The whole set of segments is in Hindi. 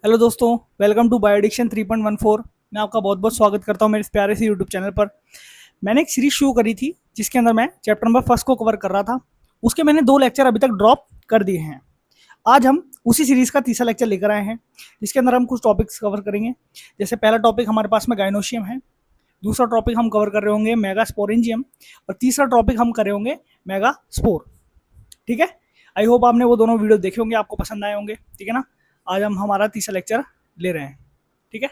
हेलो दोस्तों, वेलकम टू बायोडिक्शन 3.14। मैं आपका बहुत बहुत स्वागत करता हूं मेरे इस प्यारे से यूट्यूब चैनल पर। मैंने एक सीरीज शुरू करी थी जिसके अंदर मैं चैप्टर नंबर फर्स्ट को कवर कर रहा था। उसके मैंने 2 लेक्चर अभी तक ड्रॉप कर दिए हैं। आज हम उसी सीरीज का तीसरा लेक्चर लेकर आए हैं जिसके अंदर हम कुछ टॉपिक्स कवर करेंगे। जैसे पहला टॉपिक हमारे पास में गाइनोशियम है, दूसरा टॉपिक हम कवर कर रहे होंगे मेगास्पोरेंजियम, और तीसरा टॉपिक हम कर रहे होंगे मेगास्पोर। ठीक है, आई होप आपने वो दोनों वीडियो देखे होंगे, आपको पसंद आए होंगे। ठीक है ना। आज हम हमारा तीसरा लेक्चर ले रहे हैं। ठीक है।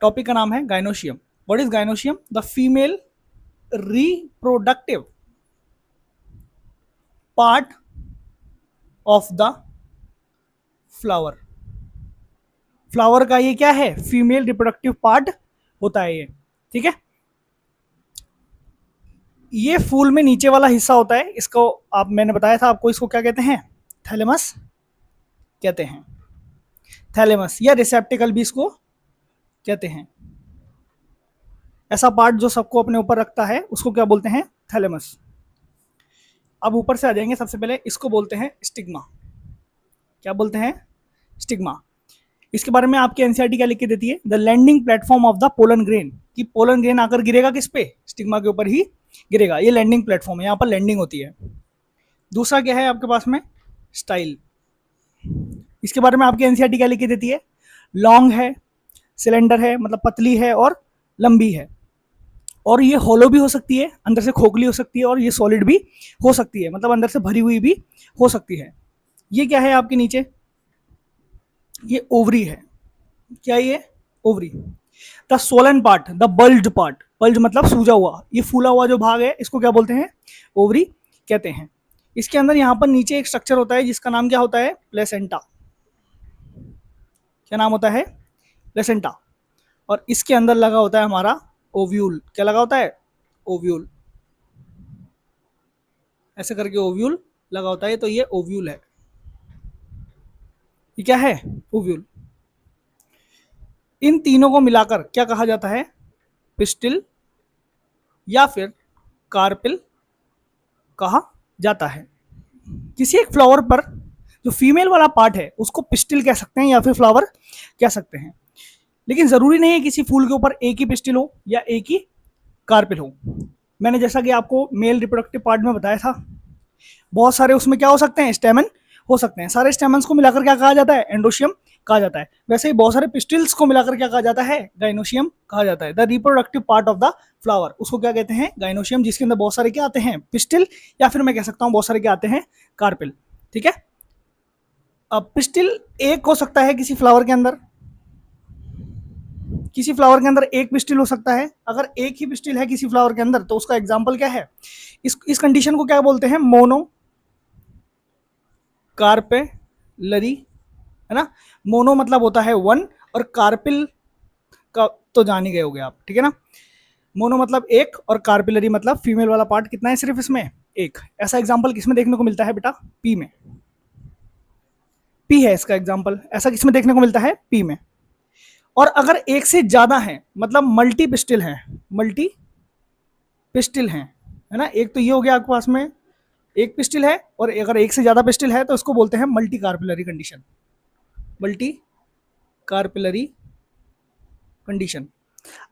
टॉपिक का नाम है gynoecium. What is gynoecium? The female reproductive part of the flower. Flower का ये क्या है? फीमेल रिप्रोडक्टिव पार्ट होता है ये। ठीक है। ये फूल में नीचे वाला हिस्सा होता है, इसको आप मैंने बताया था आपको, इसको क्या कहते हैं? थैलेमस कहते हैं। थैलेमस या रिसेप्टिकल भी इसको कहते हैं। ऐसा पार्ट जो सबको अपने ऊपर रखता है उसको क्या बोलते हैं? थैलेमस। अब ऊपर से आ जाएंगे, सबसे पहले इसको बोलते हैं स्टिग्मा। क्या बोलते हैं? स्टिग्मा। इसके बारे में आपकी एनसीईआरटी क्या लिख के देती है? The landing platform of the pollen grain. कि पोलन ग्रेन आकर गिरेगा किस पे? स्टिग्मा के ऊपर ही गिरेगा। ये लैंडिंग प्लेटफॉर्म है, यहाँ पर लैंडिंग होती है। दूसरा क्या है आपके पास में? स्टाइल। इसके बारे में आपकी एनसीईआरटी क्या लिख के देती है? लॉन्ग है, सिलेंडर है, मतलब पतली है और लंबी है, और ये होलो भी हो सकती है, अंदर से खोखली हो सकती है, और ये सॉलिड भी हो सकती है, मतलब अंदर से भरी हुई भी हो सकती है। ये क्या है आपके नीचे? ये ओवरी है। क्या ये? Ovary. The Solan part, the bulge part, bulge मतलब सूजा हुआ, ये फूला हुआ जो भाग है इसको क्या बोलते हैं? ओवरी कहते हैं। इसके अंदर यहाँ पर नीचे एक स्ट्रक्चर होता है जिसका नाम क्या होता है? प्लेसेंटा। क्या नाम होता है? प्लेसेंटा। और इसके अंदर लगा होता है हमारा ओव्यूल। क्या लगा होता है? ओव्यूल। ऐसे करके ओव्यूल लगा होता है, तो ये ओव्यूल है। ये क्या है? ओव्यूल। इन तीनों को मिलाकर क्या कहा जाता है? पिस्टिल या फिर कार्पिल कहा जाता है। किसी एक फ्लावर पर जो फीमेल वाला पार्ट है उसको पिस्टिल कह सकते हैं या फिर फ्लावर कह सकते हैं। लेकिन जरूरी नहीं है किसी फूल के ऊपर एक ही पिस्टिल हो या एक ही कार्पिल हो। मैंने जैसा कि आपको मेल रिप्रोडक्टिव पार्ट में बताया था, बहुत सारे उसमें क्या हो सकते हैं? स्टेमन हो सकते हैं। सारे स्टेमन्स को मिलाकर क्या कहा जाता है? एंडोशियम कहा जाता है। वैसे ही बहुत सारे पिस्टिल्स को मिलाकर क्या कहा जाता है? गाइनोशियम कहा जाता है। The reproductive part of the flower, उसको क्या कहते हैं? गाइनोशियम, जिसके अंदर बहुत सारे क्या आते हैं? पिस्टिल, या फिर मैं कह सकता हूँ बहुत सारे क्या आते हैं? कार्पिल। ठीक है। अब पिस्टिल एक हो सकता है किसी फ्लावर के अंदर, किसी फ्लावर के अंदर एक पिस्टिल हो सकता है। अगर एक ही पिस्टिल है किसी फ्लावर के अंदर तो उसका एग्जाम्पल क्या है? इस कंडीशन को क्या बोलते हैं? मोनो कार्पेलरी, है ना। मोनो मतलब होता है वन, और कार्पिल का तो जान ही गए होगे आप। ठीक है ना। मोनो मतलब एक, और कार्पिलरी मतलब फीमेल वाला पार्ट कितना है सिर्फ इसमें? एक। ऐसा एग्जांपल किसमें देखने को मिलता है बेटा? पी में। पी है इसका एग्जांपल। ऐसा किसमें देखने को मिलता है? पी में। और अगर एक से ज्यादा है, मतलब मल्टी पिस्टिल है, मल्टी पिस्टिल है ना। एक तो ये हो गया आपके पास में एक पिस्टिल है, और अगर एक से ज्यादा पिस्टिल है तो इसको बोलते हैं multi carpellary condition. Multi carpellary condition.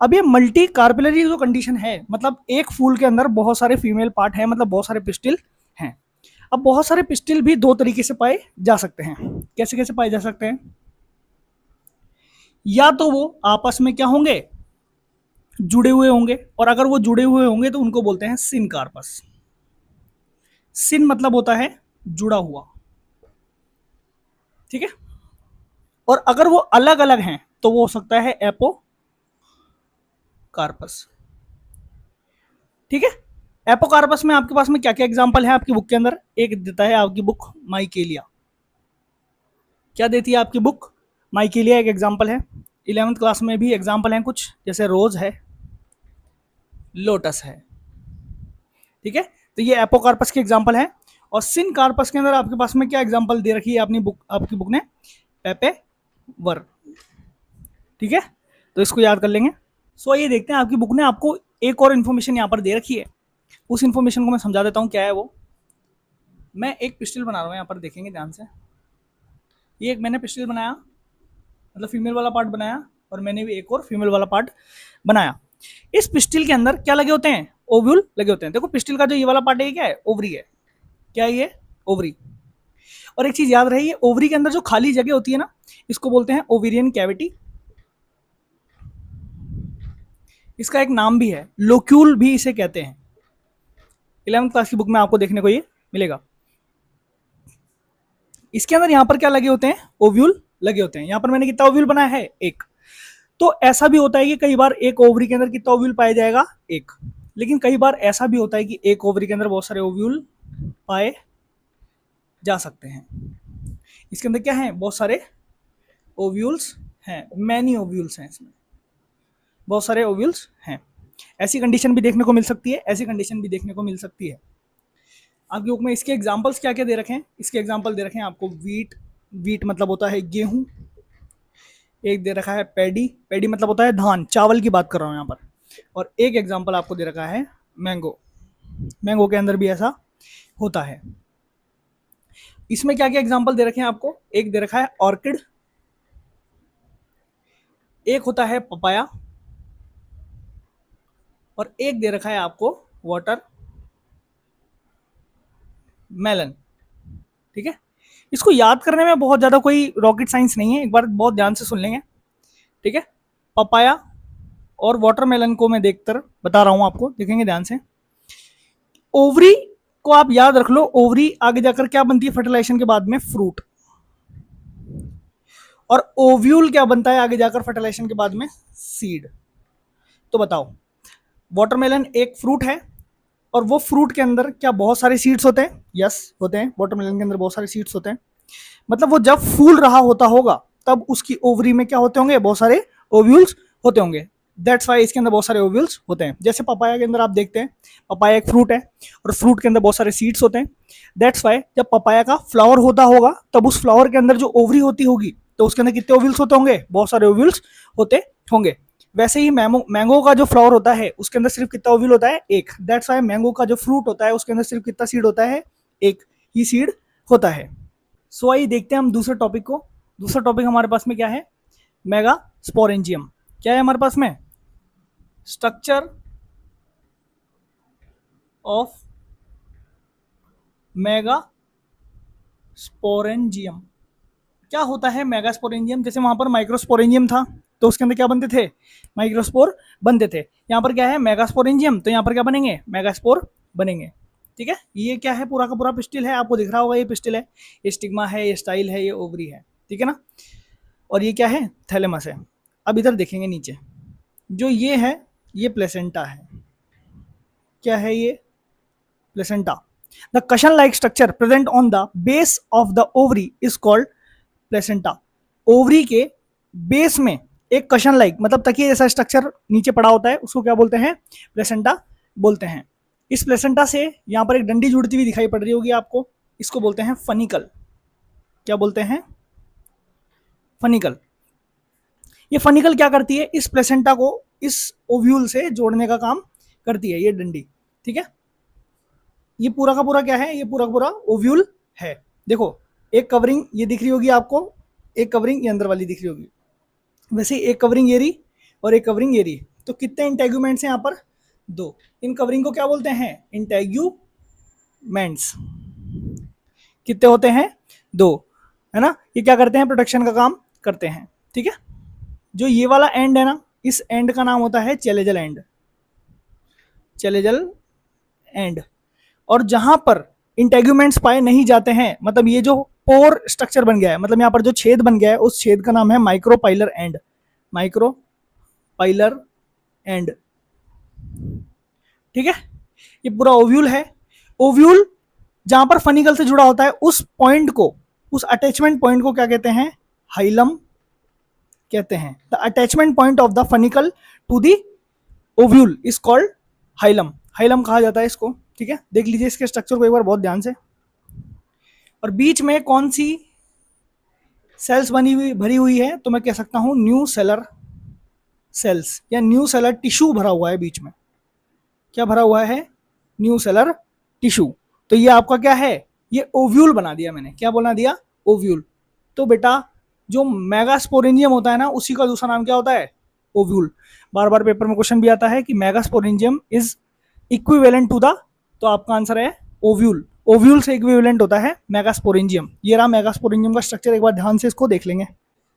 अब ये मल्टी कार्पिलरी जो कंडीशन है, मतलब एक फूल के अंदर बहुत सारे फीमेल पार्ट हैं, मतलब बहुत सारे पिस्टिल हैं। अब बहुत सारे पिस्टिल भी दो तरीके से पाए जा सकते हैं। कैसे कैसे पाए जा सकते हैं? या तो वो आपस में क्या होंगे? जुड़े हुए होंगे, और अगर वो जुड़े हुए होंगे तो उनको बोलते हैं सिन कार्पस। सिन मतलब होता है जुड़ा हुआ। ठीक है। और अगर वो अलग अलग हैं तो वो हो सकता है एपो कार्पस। ठीक है। एपोकार्पस में आपके पास में क्या क्या एग्जांपल है आपकी बुक के अंदर? एक देता है आपकी बुक माइकेलिया। क्या देती है आपकी बुक? माइकेलिया एक एग्जांपल है। 11th क्लास में भी एग्जांपल हैं कुछ, जैसे रोज है, लोटस है। ठीक है। तो ये एपोकार्पस के एग्जांपल है। और सिन कार्पस के अंदर आपके पास में क्या एग्जांपल दे रखी है अपनी बुक, आपकी बुक ने? पेपे वर। ठीक है। तो इसको याद कर लेंगे। सो ये देखते हैं आपकी बुक ने आपको एक और इन्फॉर्मेशन यहाँ पर दे रखी है। उस इन्फॉर्मेशन को मैं समझा देता हूँ क्या है वो। मैं एक पिस्टल बना रहा हूँ, यहाँ पर देखेंगे ध्यान से। ये एक मैंने पिस्टल बनाया, मतलब फीमेल वाला पार्ट बनाया और मैंने भी एक और फीमेल वाला पार्ट बनाया। इस पिस्टिल के अंदर क्या लगे होते हैं? ओव्यूल लगे होते हैं। देखो पिस्टिल का जो ये वाला पार्ट है ये क्या है? ओवरी है। क्या है ये? ओवरी। और एक चीज याद रही, ये ओवरी के अंदर जो खाली जगह होती है ना, इसको बोलते हैं ओवेरियन कैविटी। इसका एक नाम भी है, लोक्यूल भी इसे कहते हैं। 11वीं क्लास की बुक में आपको देखने को ये मिलेगा। इसके अंदर यहां पर क्या लगे होते हैं? ओव्यूल लगे होते हैं। यहां पर मैंने कितना ओव्यूल बनाया है? एक। तो ऐसा भी होता है कि कई बार एक ओवरी के अंदर कितना ओव्यूल पाया जाएगा? एक। लेकिन कई बार ऐसा भी होता है कि एक ओवरी के अंदर बहुत सारे ओव्यूल पाए जा सकते हैं। इसके अंदर क्या है? बहुत सारे ओव्यूल्स हैं, मैनी ओव्यूल्स हैं इसमें, बहुत सारे ओव्यूल्स हैं। ऐसी कंडीशन भी देखने को मिल सकती है, ऐसी कंडीशन भी देखने को मिल सकती है। आपकी बुक में इसके एग्जाम्पल्स क्या क्या दे रखे हैं? इसके एग्जाम्पल दे रखे हैं आपको वीट, वीट मतलब होता है गेहूं। एक दे रखा है पैडी, पैडी मतलब होता है धान, चावल की बात कर रहा हूं यहाँ पर। और एक एग्जाम्पल आपको दे रखा है मैंगो, मैंगो के अंदर भी ऐसा होता है। इसमें क्या क्या एग्जाम्पल दे रखे हैं आपको? एक दे रखा है ऑर्किड, एक होता है पपाया, और एक दे रखा है आपको वाटर मेलन। ठीक है, इसको याद करने में बहुत ज़्यादा कोई रॉकेट साइंस नहीं है, एक बार बहुत ध्यान से सुन लेंगे। ठीक है, पपाया और वाटरमेलन को मैं देखकर बता रहा हूं आपको, देखेंगे ध्यान से। ओवरी को आप याद रख लो, ओवरी आगे जाकर क्या बनती है फर्टिलाइजेशन के बाद में? फ्रूट। और ओव्यूल क्या बनता है आगे जाकर फर्टिलाइजेशन के बाद में? सीड। तो बताओ, वाटरमेलन एक फ्रूट है और वो फ्रूट के अंदर क्या बहुत सारे सीड्स होते हैं? यस होते हैं, वाटरमेलन के अंदर बहुत सारे सीड्स होते हैं। मतलब वो जब फूल रहा होता होगा तब उसकी ओवरी में क्या होते होंगे? बहुत सारे ओव्यूल्स होते होंगे। दैट्स वाई इसके अंदर बहुत सारे ओव्यूल्स होते हैं। जैसे पपाया के अंदर आप देखते हैं, पपाया एक फ्रूट है और फ्रूट के अंदर बहुत सारे सीड्स होते हैं। दैट्स वाई जब पपाया का फ्लावर होता होगा तब उस फ्लावर के अंदर जो ओवरी होती होगी तो उसके अंदर कितने ओव्यूल्स होते होंगे? बहुत सारे ओव्यूल्स होते होंगे। वैसे ही मैंगो का जो फ्लावर होता है उसके अंदर सिर्फ कितना ओव्यूल होता है? एक। दैट्स वाई मैंगो का जो फ्रूट होता है उसके अंदर सिर्फ कितना सीड होता है? एक ही सीड होता है। सो आइए देखते हैं हम दूसरे टॉपिक को। दूसरा टॉपिक हमारे पास में क्या है? Mega sporangium. क्या है हमारे पास में? Structure of mega sporangium. क्या होता है मेगा स्पोरेंजियम? जैसे वहां पर माइक्रोस्पोरेंजियम था तो उसके अंदर क्या बनते थे? माइक्रोस्पोर बनते थे। यहाँ पर क्या है? मेगा स्पोरेंजियम, तो यहाँ पर क्या बनेंगे? मेगास्पोर बनेंगे। ठीक है, ये क्या है? पूरा का पूरा पिस्टिल है, आपको दिख रहा होगा ये पिस्टिल है, ये स्टिग्मा है, ये स्टाइल है, ये ओवरी है। ठीक है ना? और ये क्या है? थैलेमस है। अब इधर देखेंगे नीचे, जो ये है ये प्लेसेंटा है। क्या है ये? Placenta. The cushion like structure present on the base of the ovary is called placenta. Ovary के बेस में एक कशन लाइक मतलब तकिए जैसा स्ट्रक्चर नीचे पड़ा होता है, उसको क्या बोलते हैं? प्लेसेंटा बोलते हैं। इस प्लेसेंटा से यहां पर एक डंडी जुड़ती हुई दिखाई पड़ रही होगी आपको, इसको बोलते हैं फनिकल। क्या बोलते हैं? फनिकल। ये फनिकल क्या करती है? इस प्लेसेंटा को इस ओव्यूल से जोड़ने का काम करती है ये डंडी। ठीक है, ये पूरा का पूरा क्या है? ये पूरा का पूरा ओव्यूल है। देखो, एक कवरिंग ये दिख रही होगी आपको, एक कवरिंग ये अंदर वाली दिख रही होगी। वैसे एक कवरिंग ये रही और एक कवरिंग ये रही। तो कितने इंटेग्यूमेंट्स हैं यहाँ पर? दो। इन कवरिंग को क्या बोलते हैं? इंटेग्यूमेंट्स। कितने होते हैं? दो, है ना? ये क्या करते हैं? प्रोटेक्शन का काम करते हैं। ठीक है, जो ये वाला एंड है ना, इस एंड का नाम होता है चेलेजल एंड। Chalazal and. और जहां पर इंटेग्यूमेंट्स पाए नहीं जाते हैं, मतलब ये जो पोर स्ट्रक्चर बन गया है, मतलब यहाँ पर जो छेद बन गया है, उस छेद का नाम है माइक्रोपाइलर एंड। Micropylar and. ठीक है, ये पूरा ओव्यूल है। ओव्यूल जहां पर फनिकल से जुड़ा होता है उस पॉइंट को, उस अटैचमेंट पॉइंट को क्या कहते हैं? हाइलम कहते हैं। The attachment point of the funicle to the ovule is called hilum. Hilum कहा जाता है इसको। ठीक है, देख लीजिए इसके स्ट्रक्चर को एक बार बहुत ध्यान से। और बीच में कौन सी सेल्स बनी हुई भरी हुई है? तो मैं कह सकता हूं न्यू सेलर सेल्स या न्यू सेलर टिश्यू भरा हुआ है बीच में। क्या भरा हुआ है? New seller tissue. तो ये आपका क्या है? ये ओव्यूल बना दिया मैंने। क्या बना दिया? ओव्यूल। तो बेटा जो मेगास्पोरेंजियम होता है ना, उसी का दूसरा नाम क्या होता है? ओव्यूल। बार बार पेपर में क्वेश्चन भी आता है कि megasporangium is equivalent to the, तो आपका आंसर है ओव्यूल। ओव्यूल से इक्विवेलेंट होता है मेगास्पोरेंजियम। ये रहा मेगास्पोरेंजियम का स्ट्रक्चर, एक बार ध्यान से इसको देख लेंगे।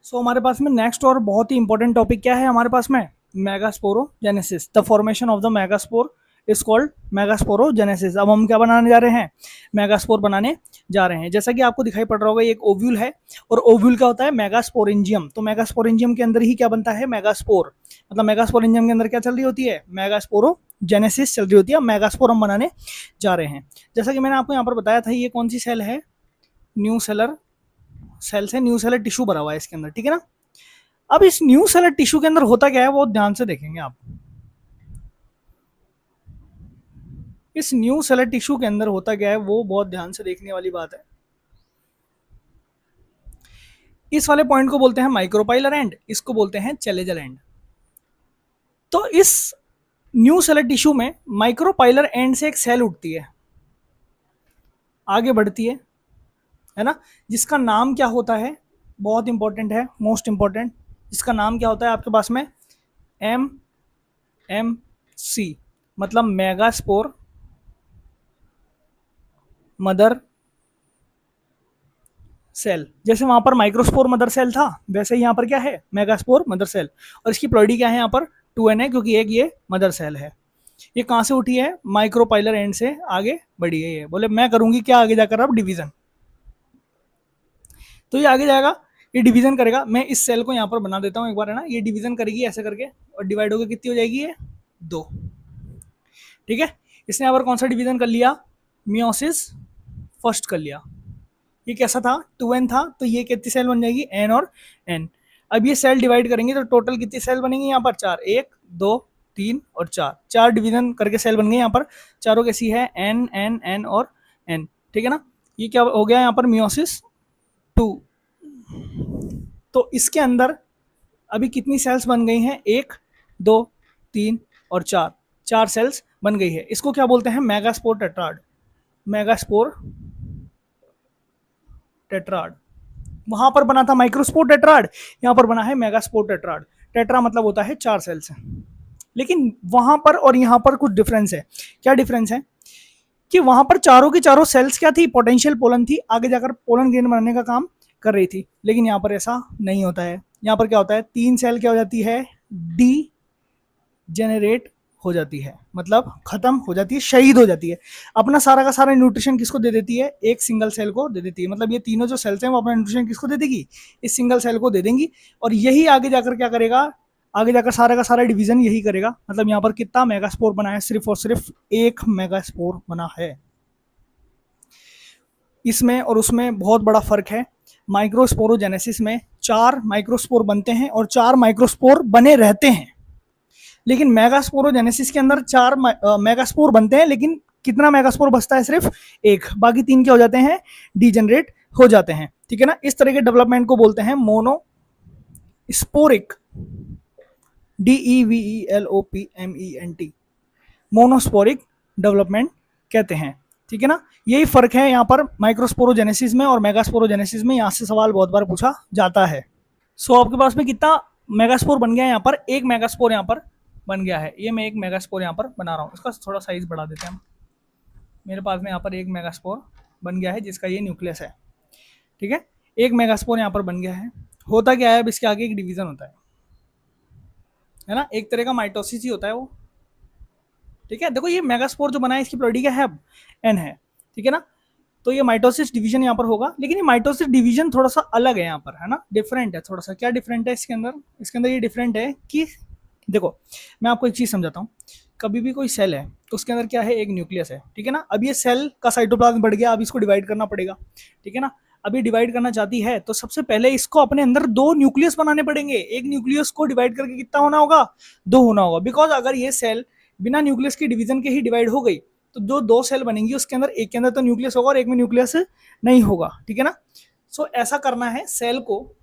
सो हमारे पास में नेक्स्ट और बहुत ही इंपॉर्टेंट टॉपिक क्या है हमारे पास में? Megasporogenesis. The formation of the megaspore is called megasporogenesis. अब हम क्या बनाने जा रहे हैं? मेगास्पोर बनाने जा रहे हैं। जैसा कि आपको दिखाई पड़ रहा होगा, ये एक ओव्यूल है और ओव्यूल क्या होता है? मेगास्पोरेंजियम। तो मेगास्पोरेंजियम के अंदर ही क्या बनता है? मेगास्पोर। मतलब मेगास्पोरेंजियम के अंदर क्या चल रही होती है? मेगास्पोरोजेनेसिस चल रही होती है। मेगास्पोर हम बनाने जा रहे हैं। जैसा कि मैंने आपको यहाँ पर बताया था, ये कौन सी सेल है? न्यू सेलर सेल से न्यू सेलर टिश्यू भरा हुआ है इसके अंदर, ठीक है ना। अब इस न्यू सेलर टिश्यू के अंदर होता क्या है वो ध्यान से देखेंगे आप। इस न्यू सेलर टिश्यू के अंदर होता क्या है वो बहुत ध्यान से देखने वाली बात है। इस वाले पॉइंट को बोलते हैं माइक्रोपाइलर एंड, इसको बोलते हैं चैलेजल एंड। तो इस न्यू सेलर टिश्यू में माइक्रोपाइलर एंड से एक सेल उठती है, आगे बढ़ती है ना, जिसका नाम क्या होता है? बहुत इंपॉर्टेंट है, मोस्ट इंपॉर्टेंट। जिसका नाम क्या होता है आपके पास में? MMC, मतलब मेगास्पोर मदर सेल। जैसे वहां पर माइक्रोस्पोर मदर सेल था, वैसे यहाँ पर क्या है? Megaspore mother cell. और इसकी प्लॉइडी क्या है यहाँ पर? 2n है, क्योंकि एक ये मदर सेल है। ये कहाँ से उठी है? माइक्रोपाइलर एंड से आगे बढ़ी है। ये बोले मैं करूंगी क्या आगे जाकर? अब डिवीजन। तो ये आगे जाएगा, ये डिवीजन करेगा। मैं इस सेल को यहाँ पर बना देता हूँ एक बार, है ना। ये डिवीजन करेगी ऐसे करके, और डिवाइड होकर कितनी हो जाएगी? ये 2, ठीक है। इसने यहाँ पर कौन सा डिवीजन कर लिया? मियोसिस फर्स्ट कर लिया। ये कैसा था? 2n था, तो ये कितनी सेल बन जाएगी? n और n। अब ये सेल डिवाइड करेंगे तो टोटल कितनी सेल बनेंगी यहाँ पर? 4। 1 2 3 और 4, 4 डिवीजन करके सेल बन गई यहाँ पर। चारों कैसी है? n n n और n, ठीक है ना। ये क्या हो गया यहाँ पर? मियोसिस 2। तो इसके अंदर अभी कितनी सेल्स बन गई हैं? 1 2 3 और 4, 4 सेल्स बन गई है। इसको क्या बोलते हैं? Megaspore tetrad. Megaspore tetrad. वहां पर बना था माइक्रोस्पोर टेट्राड, यहां पर बना है मेगास्पोर टेट्राड। टेट्रा मतलब होता है 4 सेल्स। लेकिन वहां पर और यहां पर कुछ डिफरेंस है। क्या डिफरेंस है? कि वहां पर चारों की चारों सेल्स क्या थी? पोटेंशियल पोलन थी, आगे जाकर पोलन ग्रेन बनाने का काम कर रही थी। लेकिन यहाँ पर ऐसा नहीं होता है। यहाँ पर क्या होता है? 3 सेल क्या हो जाती है? डी जेनरेट हो जाती है, मतलब खत्म हो जाती है, शहीद हो जाती है। अपना सारा का सारा न्यूट्रिशन किसको दे देती है? एक सिंगल सेल को दे देती है। मतलब ये तीनों जो सेल्स हैं वो अपना न्यूट्रिशन किसको दे देगी? इस सिंगल सेल को दे देंगी। और यही आगे जाकर क्या करेगा? आगे जाकर सारा का सारा डिवीजन यही करेगा। मतलब यहाँ पर कितना मेगास्पोर बना है? सिर्फ और सिर्फ 1 मेगास्पोर बना है। इसमें और उसमें बहुत बड़ा फर्क है। माइक्रोस्पोरोजेनेसिस में 4 माइक्रोस्पोर बनते हैं और 4 माइक्रोस्पोर बने रहते हैं। लेकिन मेगास्पोरोजेनेसिस के अंदर 4 मेगास्पोर बनते हैं, लेकिन कितना मेगास्पोर बचता है? सिर्फ 1। बाकी 3 क्या हो जाते हैं? डीजेनरेट हो जाते हैं, ठीक है ना। इस तरह के डेवलपमेंट को बोलते हैं मोनोस्पोरिक, DEVELOPMENT, मोनोस्पोरिक डेवलपमेंट कहते हैं, ठीक है ना। यही फर्क है यहाँ पर माइक्रोस्पोरोजेनेसिस में और मेगास्पोरोजेनेसिस में। यहाँ से सवाल बहुत बार पूछा जाता है। सो आपके पास में कितना मेगास्पोर बन गया है? यहाँ पर 1 मेगास्पोर यहाँ पर बन गया है। ये मैं 1 मेगास्पोर यहाँ पर बना रहा हूँ। इसका थोड़ा साइज बढ़ा देते हैं हम। मेरे पास में यहाँ पर 1 मेगास्पोर बन गया है, जिसका ये न्यूक्लियस है, ठीक है। 1 मेगास्पोर यहाँ पर बन गया है। होता क्या है? अब इसके आगे एक डिवीजन होता है ना। एक तरह का माइटोसिस ही होता है वो, ठीक है। देखो ये मेगास्पोर जो बना है, इसकी प्लॉइडी क्या है? अब n है, ठीक है ना। तो ये माइटोसिस डिवीजन यहाँ पर होगा। लेकिन ये माइटोसिस डिवीजन थोड़ा सा अलग है यहाँ पर, है ना, डिफरेंट है थोड़ा सा। क्या डिफरेंट है इसके अंदर? इसके अंदर ये डिफरेंट है कि देखो मैं आपको एक चीज समझाता हूँ। कभी भी कोई सेल है तो उसके अंदर क्या है? एक न्यूक्लियस है, ठीक है ना। अब ये सेल का साइटोप्लाज्म बढ़ गया, अब इसको डिवाइड करना पड़ेगा, ठीक है ना। अभी डिवाइड करना चाहती है तो सबसे पहले इसको अपने अंदर 2 न्यूक्लियस बनाने पड़ेंगे। एक न्यूक्लियस को डिवाइड करके कितना होना होगा? 2 होना होगा। बिकॉज अगर ये सेल बिना न्यूक्लियस की डिवीजन के ही डिवाइड हो गई तो जो 2 सेल बनेंगी उसके अंदर एक के अंदर तो न्यूक्लियस होगा और एक में न्यूक्लियस नहीं होगा, ठीक है ना। सो ऐसा करना है, सेल को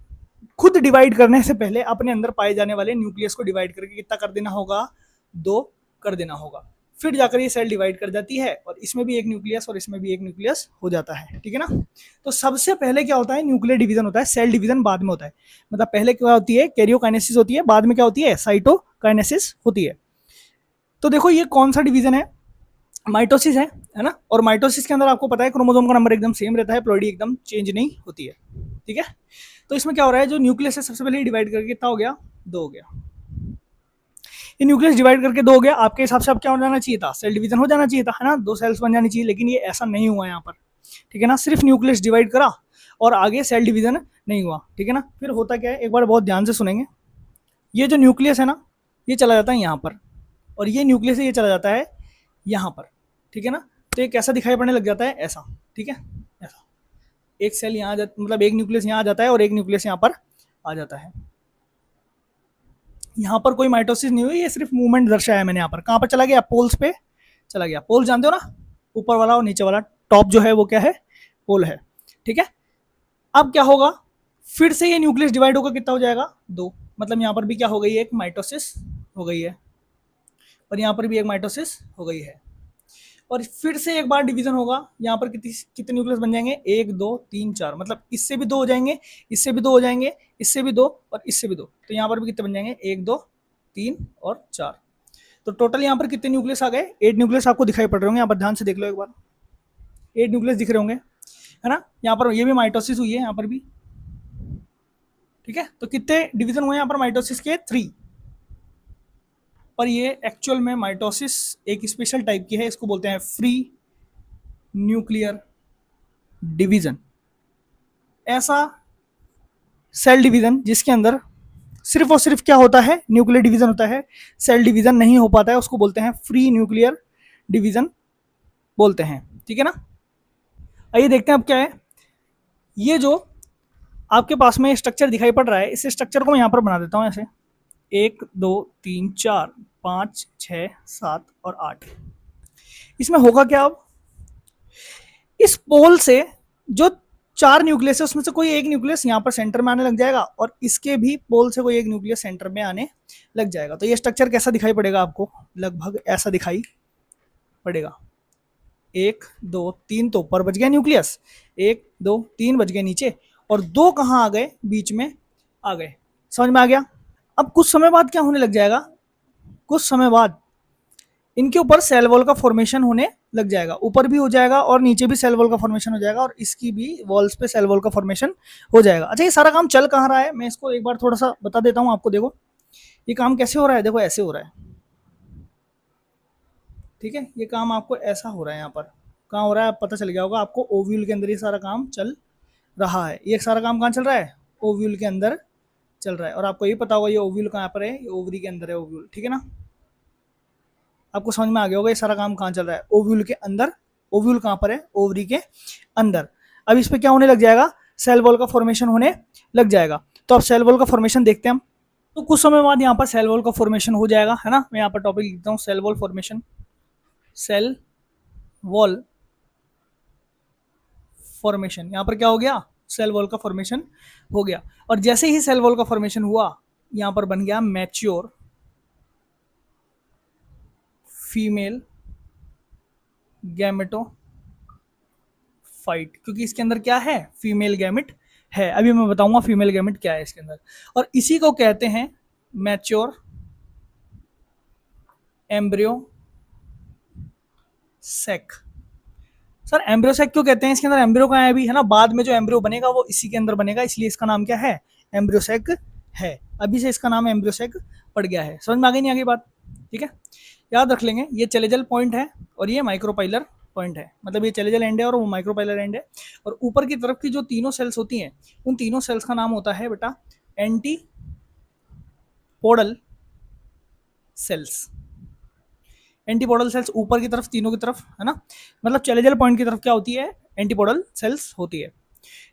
खुद डिवाइड करने से पहले अपने अंदर पाए जाने वाले न्यूक्लियस को डिवाइड करके कितना कर देना होगा? 2 कर देना होगा। फिर जाकर ये सेल डिवाइड कर जाती है और इसमें भी एक न्यूक्लियस और इसमें भी एक न्यूक्लियस हो जाता है, ठीक है ना। तो सबसे पहले क्या होता है, न्यूक्लियर डिवीजन होता है, सेल डिवीजन बाद में होता है। मतलब पहले क्या होती है, कैरियोकाइनेसिस होती है, बाद में क्या होती है, साइटोकाइनेसिस होती है। तो देखो ये कौन सा डिवीजन है, माइटोसिस है ना। और माइटोसिस के अंदर आपको पता है क्रोमोसोम का नंबर एकदम सेम रहता है, प्लॉइडी एकदम चेंज नहीं होती है, ठीक है। तो इसमें क्या हो रहा है, जो न्यूक्लियस है सबसे पहले डिवाइड करके कितना हो गया, 2 हो गया। ये न्यूक्लियस डिवाइड करके 2 हो गया, आपके हिसाब से अब क्या हो जाना चाहिए था, सेल डिवीजन हो जाना चाहिए था, है ना, 2 सेल्स बन जानी चाहिए, लेकिन ये ऐसा नहीं हुआ यहाँ पर, ठीक है ना। सिर्फ न्यूक्लियस डिवाइड करा और आगे सेल डिवीजन नहीं हुआ, ठीक है ना। फिर होता क्या है, एक बार बहुत ध्यान से सुनेंगे, ये जो न्यूक्लियस है ना, ये चला जाता है यहाँ पर, और ये न्यूक्लियस है ये चला जाता है यहाँ पर, ठीक है ना। तो ये कैसा दिखाई पड़ने लग जाता है, ऐसा, ठीक है, ऐसा एक सेल यहाँ मतलब एक न्यूक्लियस यहाँ आ जाता है और एक न्यूक्लियस यहाँ पर आ जाता है। यहाँ पर कोई माइटोसिस नहीं हुई, ये सिर्फ मूवमेंट दर्शाया मैंने। यहाँ पर कहाँ पर चला गया, पोल्स पे चला गया। पोल जानते हो ना, ऊपर वाला और नीचे वाला, टॉप जो है वो क्या है, पोल है, ठीक है। अब क्या होगा, फिर से ये न्यूक्लियस डिवाइड होकर कितना हो जाएगा, 2। मतलब यहाँ पर भी क्या हो गई है, एक माइटोसिस हो गई है, और यहाँ पर भी एक माइटोसिस हो गई है, और फिर से एक बार डिवीजन होगा। यहाँ पर कितने न्यूक्लियस बन जाएंगे, 1 2 3 4, मतलब इससे भी 2 हो जाएंगे, इससे भी 2 हो जाएंगे, इससे भी 2 और इससे भी 2। तो यहाँ पर भी कितने बन जाएंगे, 1 2 3 और 4। तो टोटल यहाँ पर कितने न्यूक्लियस आ गए, 8 न्यूक्लियस आपको दिखाई पड़ रहे होंगे। यहाँ पर ध्यान से देख लो एक बार, 8 न्यूक्लियस दिख रहे होंगे, है ना। यहाँ पर ये भी माइटोसिस हुई है, यहाँ पर भी, ठीक है। तो कितने डिवीजन हुए यहाँ पर माइटोसिस के, 3। पर ये एक्चुअल में माइटोसिस एक स्पेशल टाइप की है, इसको बोलते हैं फ्री न्यूक्लियर डिवीजन। ऐसा सेल डिवीजन जिसके अंदर सिर्फ और सिर्फ क्या होता है, न्यूक्लियर डिवीजन होता है, सेल डिवीजन नहीं हो पाता है, उसको बोलते हैं फ्री न्यूक्लियर डिवीजन बोलते हैं, ठीक है ना। आइए देखते हैं अब क्या है। ये जो आपके पास में स्ट्रक्चर दिखाई पड़ रहा है, इस स्ट्रक्चर को मैं यहाँ पर बना देता हूँ ऐसे, 1 2 3 4 5 6 7 और 8। इसमें होगा क्या, अब इस पोल से जो 4 न्यूक्लियस है उसमें से कोई एक न्यूक्लियस यहाँ पर सेंटर में आने लग जाएगा, और इसके भी पोल से कोई एक न्यूक्लियस सेंटर में आने लग जाएगा। तो ये स्ट्रक्चर कैसा दिखाई पड़ेगा आपको, लगभग ऐसा दिखाई पड़ेगा। 1 2 3 तो ऊपर बच गया न्यूक्लियस, 1 2 3 बच गए नीचे, और 2 कहाँ आ गए, बीच में आ गए। समझ में आ गया। अब कुछ समय बाद क्या होने लग जाएगा, कुछ समय बाद इनके ऊपर सेल वॉल का फॉर्मेशन होने लग जाएगा, ऊपर भी हो जाएगा और नीचे भी सेल वॉल का फॉर्मेशन हो जाएगा, और इसकी भी वॉल्स पे सेल वॉल का फॉर्मेशन हो जाएगा। अच्छा, ये सारा काम चल कहाँ रहा है, मैं इसको एक बार थोड़ा सा बता देता हूँ आपको। देखो ये काम कैसे हो रहा है, देखो ऐसे हो रहा है, ठीक है। ये काम आपको ऐसा हो रहा है, यहाँ पर कहाँ हो रहा है पता चल गया होगा आपको, ओव्यूल के अंदर ये सारा काम चल रहा है। ये सारा काम कहाँ चल रहा है, ओव्यूल के अंदर चल रहा है, और आपको ये पता होगा ये ओव्यूल कहाँ पर है, ये ओवरी के अंदर है ओव्यूल, ठीक है ना। आपको समझ में आ गया होगा ये सारा काम कहाँ चल रहा है, ओव्यूल के अंदर। ओव्यूल कहाँ पर है, ओवरी के अंदर। अब इस पे क्या होने लग जाएगा, सेल वॉल का फॉर्मेशन होने लग जाएगा। तो अब सेल वॉल का फॉर्मेशन देखते हैं हम। तो कुछ समय बाद यहाँ पर सेल वॉल का फॉर्मेशन हो जाएगा, है ना। मैं यहाँ पर टॉपिक लिखता हूँ, cell wall formation, cell wall formation. यहाँ पर क्या हो गया, सेल वॉल का फॉर्मेशन हो गया, और जैसे ही सेल वॉल का फॉर्मेशन हुआ, यहाँ पर बन गया मैच्योर फीमेल गैमेटोफाइट, क्योंकि इसके अंदर क्या है, फीमेल गैमेट है। अभी मैं बताऊंगा फीमेल गैमेट क्या है इसके अंदर, और इसी को कहते हैं mature embryo sac. Sir embryo sac क्यों कहते हैं, इसके अंदर एम्ब्रियो कहाँ है अभी, है ना। बाद में जो एम्ब्रियो बनेगा वो इसी के अंदर बनेगा, इसलिए इसका नाम क्या है, एम्ब्रियो सेक है। अभी से इसका नाम एम्ब्रियो सेक पड़ गया है। समझ में आ गई नहीं आगे बात, ठीक है। याद रख लेंगे, ये चलेजल पॉइंट है और ये माइक्रोपाइलर पॉइंट है, मतलब ये चलेजल एंड है और वो माइक्रोपाइलर एंड है। और ऊपर की तरफ की जो तीनों सेल्स होती हैं, उन तीनों सेल्स का नाम होता है बेटा एंटीपोडल सेल्स। एंटीपोडल सेल्स ऊपर की तरफ, तीनों की तरफ, है ना। मतलब चलेजल पॉइंट की तरफ क्या होती है, एंटीपोडल सेल्स होती है।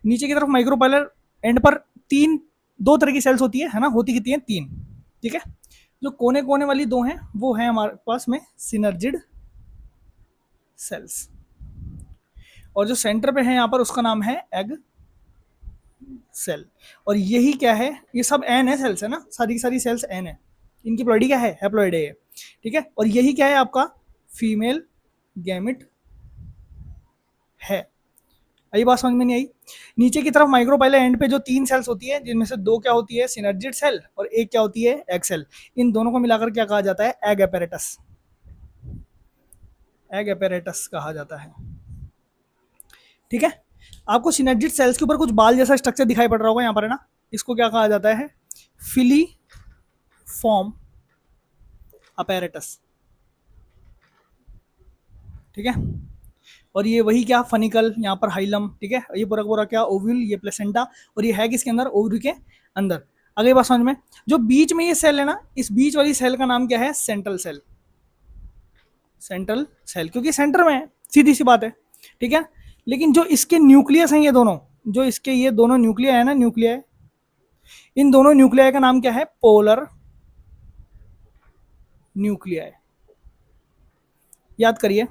नीचे की तरफ माइक्रोपाइलर एंड पर दो तरह की सेल्स होती है ना, होती कितनी है, 3, ठीक है। जो कोने कोने वाली 2 हैं वो है हमारे पास में सिनर्जिड सेल्स, और जो सेंटर पे है यहाँ पर उसका नाम है एग सेल। और यही क्या है, ये सब एन है सेल्स, है ना, सारी की सारी सेल्स एन है। इनकी प्लॉइडी क्या है, हैप्लॉइड है, ठीक है। और यही क्या है आपका फीमेल गैमिट है। आई बात समझ में नहीं आई? नीचे की तरफ माइक्रोपाइला एंड पे जो 3 सेल्स होती है, जिनमें से 2 क्या होती है, सिनर्जिड सेल, और एक क्या होती है, एग सेल। इन दोनों को मिलाकर क्या कहा जाता है, एग एपेरेटस। एग एपेरेटस कहा जाता है। ठीक है, आपको सिनर्जिड सेल्स के ऊपर कुछ बाल जैसा स्ट्रक्चर दिखाई पड़ रहा होगा यहाँ पर, है ना? इसको क्या कहा जाता है, फिली फॉर्म अपैरेटस। ठीक है, और ये वही क्या, फनिकल, यहाँ पर हाइलम। ठीक है, ये पूरा पूरा क्या, ओव्यूल, ये प्लेसेंटा, और ये है किसके अंदर, ओवरी के अंदर। अगली बात समझ में, जो बीच में ये सेल है ना, इस बीच वाली सेल का नाम क्या है, सेंट्रल सेल। सेंट्रल सेल, क्योंकि सेंटर में है, सीधी सी बात है। ठीक है, लेकिन जो इसके न्यूक्लियस हैं, ये दोनों, जो इसके ये दोनों न्यूक्लिया है ना, न्यूक्लिया, इन दोनों न्यूक्लिया का नाम क्या है, पोलर न्यूक्लिया। याद करिए,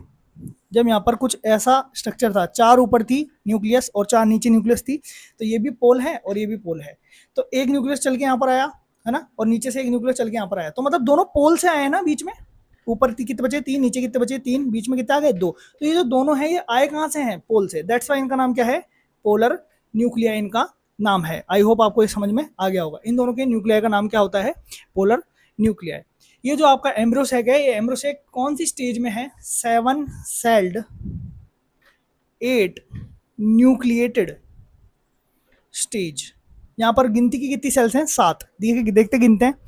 जब यहाँ पर कुछ ऐसा स्ट्रक्चर था, 4 ऊपर थी न्यूक्लियस और 4 नीचे न्यूक्लियस थी, तो ये भी पोल है और ये भी पोल है। तो एक न्यूक्लियस चल के यहाँ पर आया, है ना, और नीचे से एक न्यूक्लियस चल के यहाँ पर आया, तो मतलब दोनों पोल से आए हैं ना बीच में। ऊपर कितने बचे, 3, नीचे कितने बचे, 3, बीच में कितने आ गए, 2। तो ये जो दोनों हैं, ये आए कहाँ से हैं, पोल से। दैट्स वाई इनका नाम क्या है, पोलर न्यूक्लिया इनका नाम है। आई होप आपको ये समझ में आ गया होगा। इन दोनों के न्यूक्लिया का नाम क्या होता है, पोलर न्यूक्लिया। ये जो आपका एम्ब्रोसेक है, ये एम्ब्रोसेक कौन सी स्टेज में है, 7 सेल्ड 8 न्यूक्लिएटेड स्टेज। यहाँ पर गिनती की कितनी सेल्स हैं, 7। देखते गिनते हैं।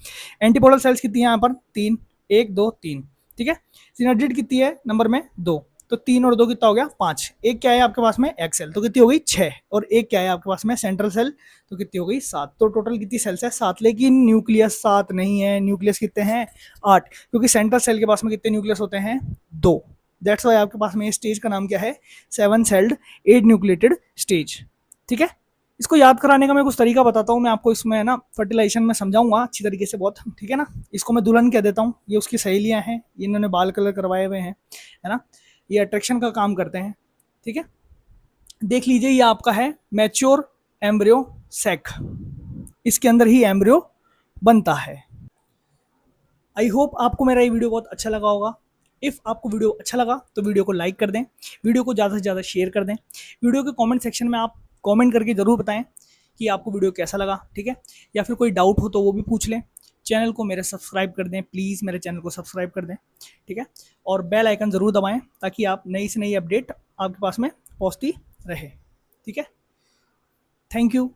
एंटीपोलर सेल्स कितनी है यहाँ पर, 3, 1 2 3। ठीक है, सिनर्जिड कितनी है नंबर में, 2, तो 3 और 2 कितना हो गया, 5। एक क्या है आपके पास में, एग सेल, तो कितनी हो गई, 6। और एक क्या है आपके पास में, सेंट्रल सेल, तो कितनी हो गई, 7। तो टोटल कितनी सेल्स है, 7। लेकिन न्यूक्लियस 7 नहीं है, न्यूक्लियस कितने हैं, 8, क्योंकि सेंट्रल सेल के पास में कितने न्यूक्लियस होते हैं, 2। दैट्स वाई आपके पास में ये स्टेज का नाम क्या है, 7 सेल्ड 8 न्यूक्लिएटेड स्टेज। ठीक है, इसको याद कराने का मैं कुछ तरीका बताता हूँ मैं आपको, इसमें ना फर्टिलाइजेशन में समझाऊंगा अच्छी तरीके से बहुत। ठीक है ना, इसको मैं दुल्हन कह देता हूँ, ये उसकी सहेलियाँ हैं, इन्होंने बाल कलर करवाए हुए हैं, है ना, ये अट्रैक्शन का काम करते हैं। ठीक है, देख लीजिए, ये आपका है मैच्योर एम्ब्रियो सेक, इसके अंदर ही एम्ब्रियो बनता है। आई होप आपको मेरा ये वीडियो बहुत अच्छा लगा होगा। इफ़ आपको वीडियो अच्छा लगा तो वीडियो को लाइक कर दें, वीडियो को ज़्यादा से ज़्यादा शेयर कर दें। वीडियो के कमेंट सेक्शन में आप कमेंट करके ज़रूर बताएं कि आपको वीडियो कैसा लगा। ठीक है, या फिर कोई डाउट हो तो वो भी पूछ लें। चैनल को मेरे सब्सक्राइब कर दें, प्लीज़ मेरे चैनल को सब्सक्राइब कर दें। ठीक है, और बेल आइकन ज़रूर दबाएं ताकि आप नई से नई अपडेट आपके पास में पहुँचती रहे। ठीक है, थैंक यू।